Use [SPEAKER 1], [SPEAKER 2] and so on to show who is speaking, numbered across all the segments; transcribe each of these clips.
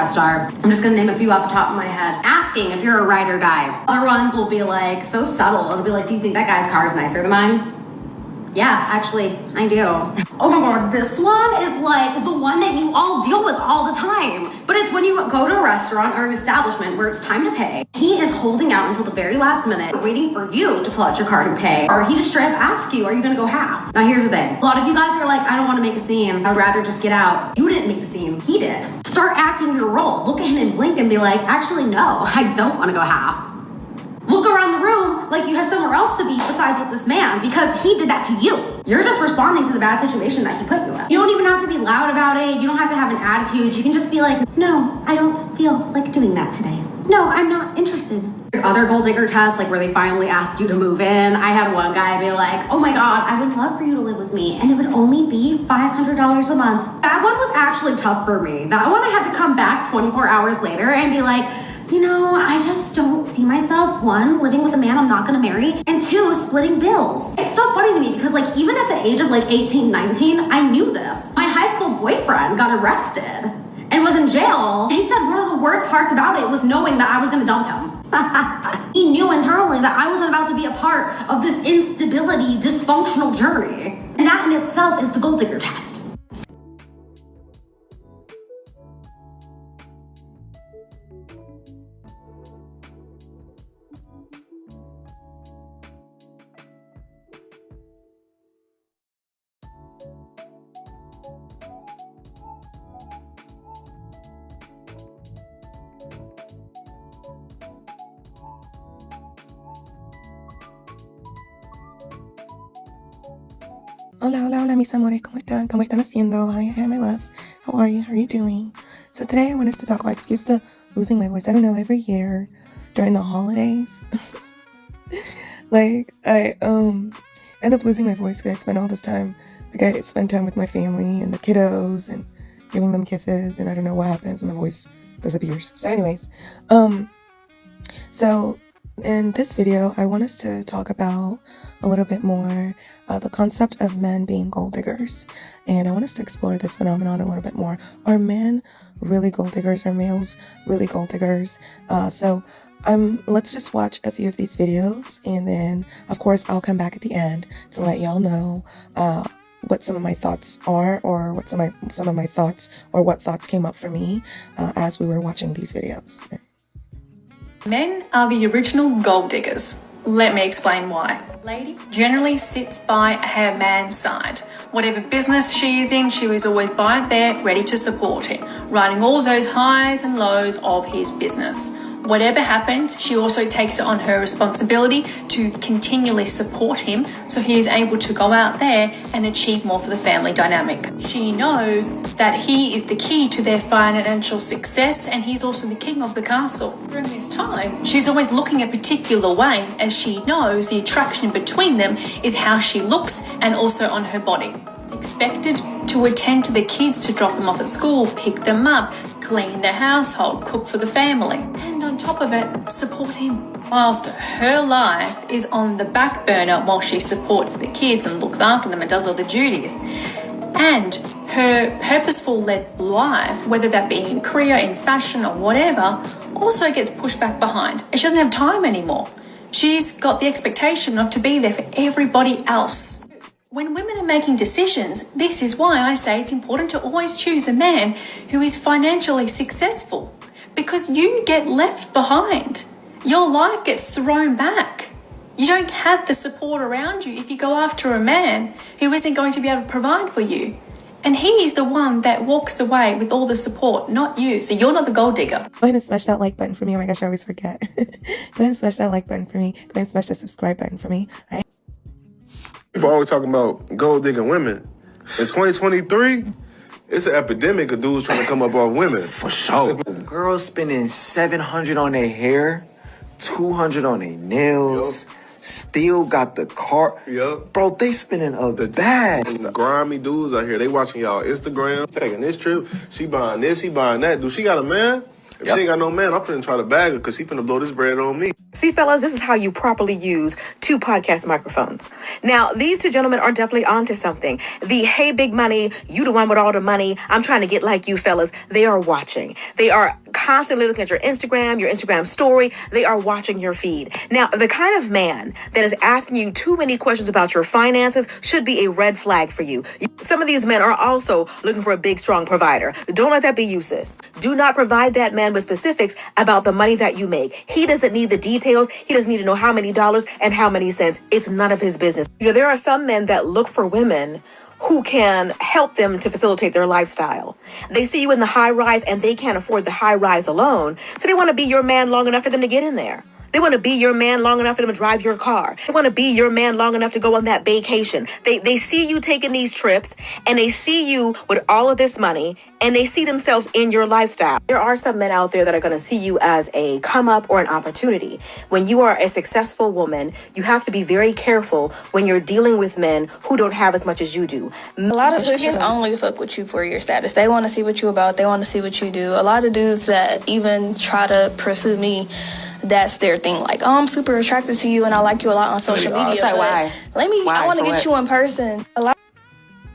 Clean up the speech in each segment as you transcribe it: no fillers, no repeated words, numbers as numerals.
[SPEAKER 1] star. I'm just gonna name a few off the top of my head. Asking if you're a ride or die. Other ones will be like so subtle. It'll be like, do you think that guy's car is nicer than mine? Yeah, actually, I do. Oh my god, this one is like the one that you all deal with all the time. But it's when you go to a restaurant or an establishment where it's time to pay. He is holding out until the very last minute, waiting for you to pull out your card and pay. Or he just straight up asks you, are you gonna go half? Now here's the thing. A lot of you guys are like, I don't wanna make a scene. I'd rather just get out. You didn't make the scene, he did. Start acting your role. Look at him and blink and be like, actually no, I don't wanna go half. Look around the room like you have somewhere else to be besides with this man because he did that to you. You're just responding to the bad situation that he put you in. You don't even have to be loud about it. You don't have to have an attitude. You can just be like, no, I don't feel like doing that today. No, I'm not interested. There's other gold digger tests like where they finally ask you to move in. I had one guy be like, oh my God, I would love for you to live with me and it would only be $500 a month. That one was actually tough for me. That one I had to come back 24 hours later and be like, you know, I just don't see myself, one, living with a man I'm not gonna marry, and two, splitting bills. It's so funny to me because like even at the age of like 18, 19, I knew this. My high school boyfriend got arrested and was in jail. And he said one of the worst parts about it was knowing that I was gonna dump him. He knew internally that I wasn't about to be a part of this instability, dysfunctional journey. And that in itself is the gold digger test.
[SPEAKER 2] Hola, mis amores, ¿cómo están? ¿Cómo están haciendo? Hi, my loves. How are you? How are you doing? So today I want us to talk about excuse to losing my voice. I don't know, every year during the holidays, like I end up losing my voice because I spend all this time, like I spend time with my family and the kiddos and giving them kisses, and I don't know what happens and my voice disappears. So anyways, so in this video, I want us to talk about a little bit more the concept of men being gold diggers. And I want us to explore this phenomenon a little bit more. Are men really gold diggers? Are males really gold diggers? So let's just watch a few of these videos. And then, of course, I'll come back at the end to let y'all know what some of my thoughts are, or what some of my thoughts, or what thoughts came up for me as we were watching these videos.
[SPEAKER 3] Men are the original gold diggers. Let me explain why. Lady generally sits by her man's side. Whatever business she is in, she was always by there, ready to support him, riding all of those highs and lows of his business. Whatever happens, she also takes it on her responsibility to continually support him so he is able to go out there and achieve more for the family dynamic. She knows that he is the key to their financial success and he's also the king of the castle. During this time, she's always looking a particular way as she knows the attraction between them is how she looks and also on her body. It's expected to attend to the kids, to drop them off at school, pick them up, clean the household, cook for the family, and on top of it, support him. Whilst her life is on the back burner while she supports the kids and looks after them and does all the duties. And her purposeful led life, whether that be in career, in fashion or whatever, also gets pushed back behind. And she doesn't have time anymore. She's got the expectation of to be there for everybody else. When women are making decisions, this is why I say it's important to always choose a man who is financially successful, because you get left behind. Your life gets thrown back. You don't have the support around you if you go after a man who isn't going to be able to provide for you. And he is the one that walks away with all the support, not you. So you're not the gold digger.
[SPEAKER 2] Go ahead and smash that like button for me. Oh my gosh, I always forget. Go ahead and smash that like button for me. Go ahead and smash that subscribe button for me. All right.
[SPEAKER 4] People always talking about gold digging women. In 2023, it's an epidemic of dudes trying to come up off women.
[SPEAKER 5] For sure. Girls spending $700 on their hair, $200 on their nails. Yep. Still got the car.
[SPEAKER 4] Yep.
[SPEAKER 5] Bro, they spending a bag.
[SPEAKER 4] Grimy dudes out here, they watching y'all Instagram, taking this trip. She buying this, she buying that. Do she got a man? If she ain't got no man, I'm finna try to bag her because she finna blow this bread on me.
[SPEAKER 6] See, fellas, this is how you properly use 2 podcast microphones. Now, these 2 gentlemen are definitely onto something. The hey, big money, you the one with all the money, I'm trying to get like you, fellas. They are watching. They are constantly looking at your Instagram story. They are watching your feed. Now, the kind of man that is asking you too many questions about your finances should be a red flag for you. Some of these men are also looking for a big, strong provider. Don't let that be you, sis. Do not provide that man with specifics about the money that you make. He doesn't need the details. He doesn't need to know how many dollars and how many cents. It's none of his business. There are some men that look for women who can help them to facilitate their lifestyle. They see you in the high rise and they can't afford the high rise alone. So they want to be your man long enough for them to get in there. They want to be your man long enough for them to drive your car. They want to be your man long enough to go on that vacation. They see you taking these trips and they see you with all of this money and they see themselves in your lifestyle. There are some men out there that are going to see you as a come up or an opportunity. When you are a successful woman, you have to be very careful when you're dealing with men who don't have as much as you do.
[SPEAKER 7] A lot of bitches only fuck with you for your status. They want to see what you about. They want to see what you do. A lot of dudes that even try to pursue me, that's their thing. Like, oh, I'm super attracted to you and I like you a lot on social media.
[SPEAKER 6] So why?
[SPEAKER 7] I want to get you in person. A lot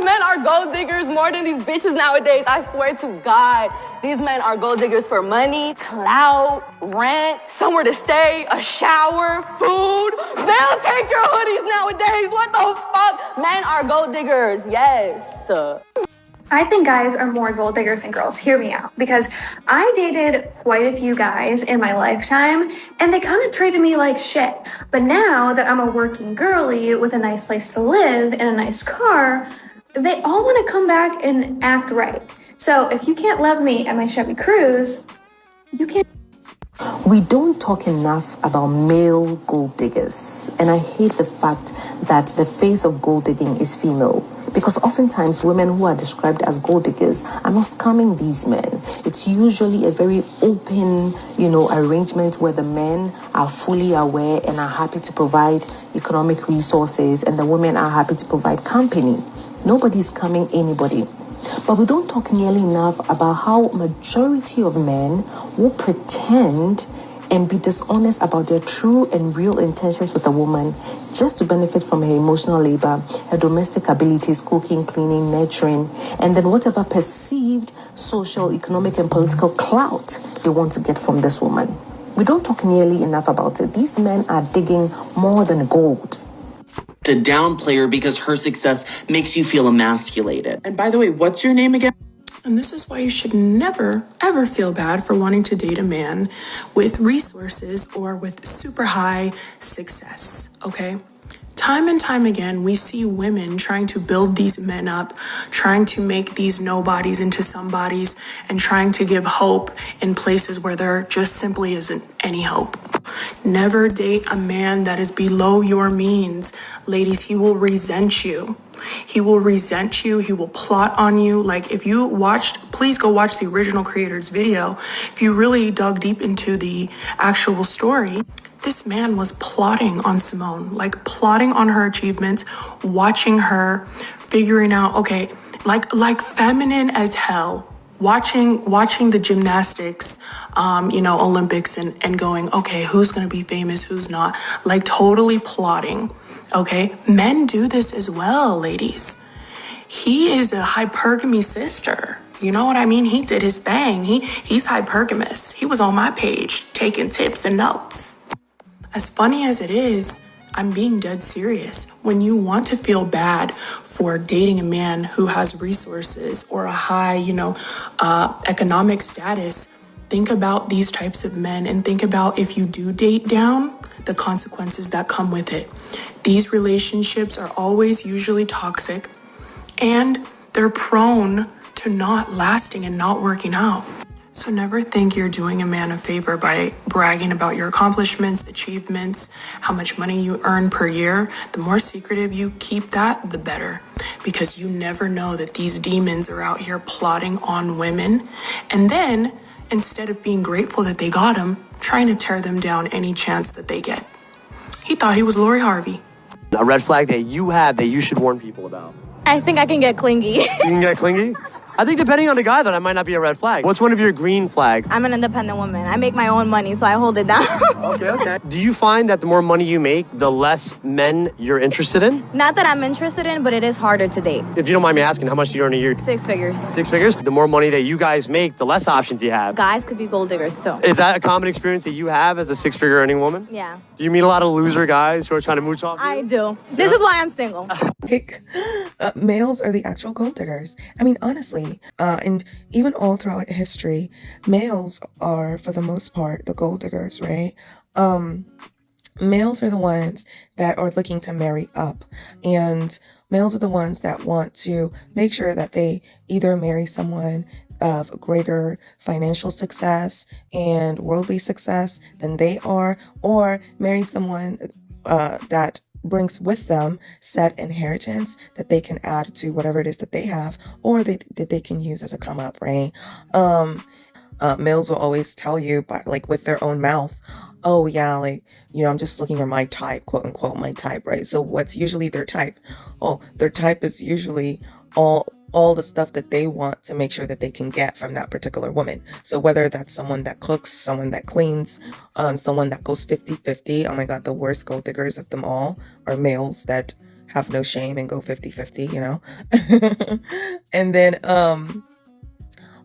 [SPEAKER 8] men are gold diggers more than these bitches nowadays. I swear to God, these men are gold diggers for money, clout, rent, somewhere to stay, a shower, food. They'll take your hoodies nowadays. What the fuck? Men are gold diggers, yes.
[SPEAKER 9] I think guys are more gold diggers than girls. Hear me out. Because I dated quite a few guys in my lifetime and they kind of treated me like shit. But now that I'm a working girly with a nice place to live and a nice car, they all want to come back and act right. So if you can't love me at my Chevy Cruze, you can't.
[SPEAKER 10] We don't talk enough about male gold diggers, and I hate the fact that the face of gold digging is female, because oftentimes women who are described as gold diggers are not scamming these men. It's usually a very open, arrangement where the men are fully aware and are happy to provide economic resources, and the women are happy to provide company. Nobody's scamming anybody. But we don't talk nearly enough about how majority of men will pretend and be dishonest about their true and real intentions with a woman just to benefit from her emotional labor, her domestic abilities, cooking, cleaning, nurturing, and then whatever perceived social, economic, and political clout they want to get from this woman. We don't talk nearly enough about it. These men are digging more than gold.
[SPEAKER 11] To downplay her because her success makes you feel emasculated. And by the way, what's your name again?
[SPEAKER 12] And this is why you should never, ever feel bad for wanting to date a man with resources or with super high success, okay? Time and time again, we see women trying to build these men up, trying to make these nobodies into somebodies, and trying to give hope in places where there just simply isn't any hope. Never date a man that is below your means. Ladies, he will resent you. He will resent you. He will plot on you. Like, if you watched, please go watch the original creator's video. If you really dug deep into the actual story, this man was plotting on Simone, like plotting on her achievements, watching her, figuring out, okay, like feminine as hell, watching the gymnastics, Olympics and going, okay, who's going to be famous, who's not, like totally plotting. Okay. Men do this as well, ladies. He is a hypergamy sister. You know what I mean? He did his thing. He's hypergamous. He was on my page taking tips and notes. As funny as it is, I'm being dead serious. When you want to feel bad for dating a man who has resources or a high, economic status, think about these types of men and think about if you do date down, the consequences that come with it. These relationships are always usually toxic and they're prone to not lasting and not working out. So never think you're doing a man a favor by bragging about your accomplishments, achievements, how much money you earn per year. The more secretive you keep that, the better. Because you never know that these demons are out here plotting on women. And then, instead of being grateful that they got him, trying to tear them down any chance that they get. He thought he was Lori Harvey.
[SPEAKER 13] A red flag that you have that you should warn people about.
[SPEAKER 8] I think I can get clingy.
[SPEAKER 13] You can get clingy? I think depending on the guy, that might not be a red flag. What's one of your green flags?
[SPEAKER 14] I'm an independent woman. I make my own money, so I hold it down.
[SPEAKER 13] Okay. Do you find that the more money you make, the less men you're interested in?
[SPEAKER 14] Not that I'm interested in, but it is harder to date.
[SPEAKER 13] If you don't mind me asking, how much do you earn a year?
[SPEAKER 14] 6 figures.
[SPEAKER 13] 6 figures? The more money that you guys make, the less options you have.
[SPEAKER 14] Guys could be gold diggers too.
[SPEAKER 13] Is that a common experience that you have as a 6-figure earning woman?
[SPEAKER 14] Yeah.
[SPEAKER 13] Do you meet a lot of loser guys who are trying to mooch off you?
[SPEAKER 14] I do. This is why I'm single.
[SPEAKER 2] Males are the actual gold diggers. I mean, honestly, and even all throughout history, males are, for the most part, the gold diggers, right? Males are the ones that are looking to marry up, and males are the ones that want to make sure that they either marry someone of greater financial success and worldly success than they are, or marry someone that brings with them said inheritance that they can add to whatever it is that they have, or that they can use as a come up, right? Males will always tell you, by, like, with their own mouth, oh yeah, like, you know, I'm just looking for my type, quote unquote, my type, right? So what's usually their type? Oh, their type is usually all the stuff that they want to make sure that they can get from that particular woman. So whether that's someone that cooks, someone that cleans, someone that goes 50-50. Oh my God, the worst gold diggers of them all are males that have no shame and go 50-50, you know? And then,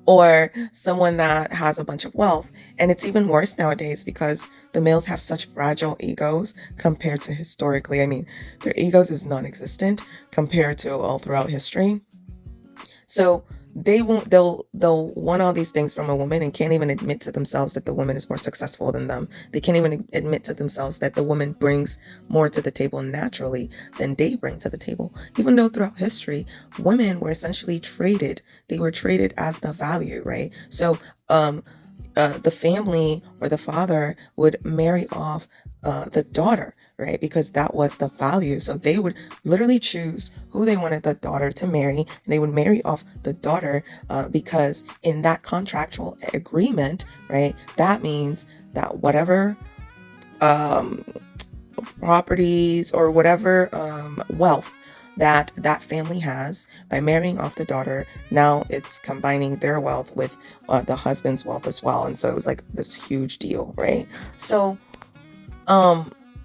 [SPEAKER 2] or someone that has a bunch of wealth. And it's even worse nowadays because the males have such fragile egos compared to historically. I mean, their egos is non-existent compared to all throughout history. So they'll want all these things from a woman and can't even admit to themselves that the woman is more successful than them. They can't even admit to themselves that the woman brings more to the table naturally than they bring to the table. Even though throughout history, women were essentially traded. They were traded as the value, right? So the family or the father would marry off the daughter, right? Because that was the value. So they would literally choose who they wanted the daughter to marry, and they would marry off the daughter because in that contractual agreement, right, that means that whatever properties or whatever wealth that family has, by marrying off the daughter, now it's combining their wealth with the husband's wealth as well. And so it was like this huge deal, right? So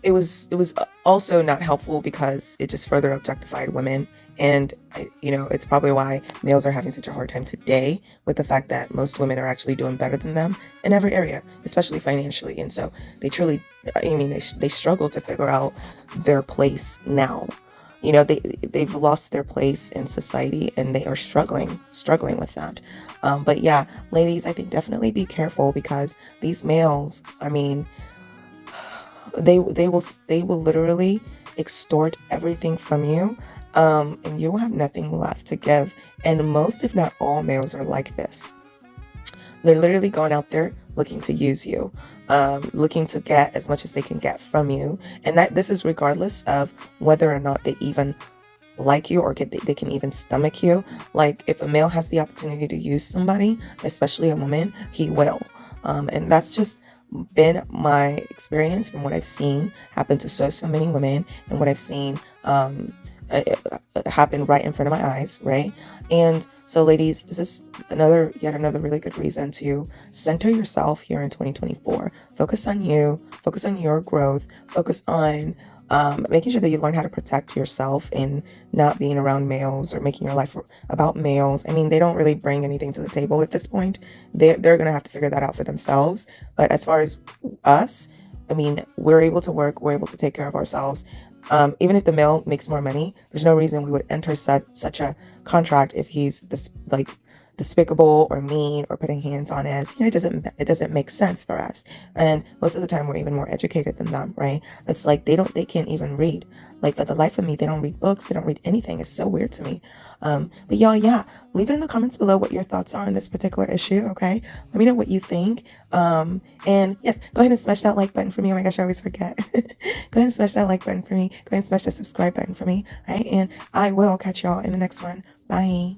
[SPEAKER 2] it was also not helpful because it just further objectified women. And, you know, it's probably why males are having such a hard time today with the fact that most women are actually doing better than them in every area, especially financially. And so they truly, I mean, they struggle to figure out their place now. You know, they've lost their place in society and they are struggling with that. But yeah, ladies, I think definitely be careful because these males, I mean, they will literally extort everything from you, and you will have nothing left to give. And most, if not all, males are like this. They're literally going out there looking to use you, looking to get as much as they can get from you. And that this is regardless of whether or not they even like you or they can even stomach you. Like, if a male has the opportunity to use somebody, especially a woman, he will. And that's just been my experience from what I've seen happen to so many women, and what I've seen happen right in front of my eyes, right? And so, ladies, this is yet another really good reason to center yourself here in 2024. Focus on you, focus on your growth, focus on making sure that you learn how to protect yourself and not being around males or making your life about males. I mean, they don't really bring anything to the table at this point. They're going to have to figure that out for themselves. But as far as us, I mean, we're able to work, we're able to take care of ourselves. Even if the male makes more money, there's no reason we would enter such a contract if he's despicable or mean or putting hands on us. You know, it doesn't make sense for us. And most of the time we're even more educated than them, right? It's like they can't even read. Like, for the life of me, they don't read books, they don't read anything. It's so weird to me. But y'all, yeah, leave it in the comments below what your thoughts are on this particular issue, okay? Let me know what you think. And yes, go ahead and smash that like button for me. Oh my gosh, I always forget. Go ahead and smash that like button for me. Go ahead and smash the subscribe button for me, all right? And I will catch y'all in the next one. Bye.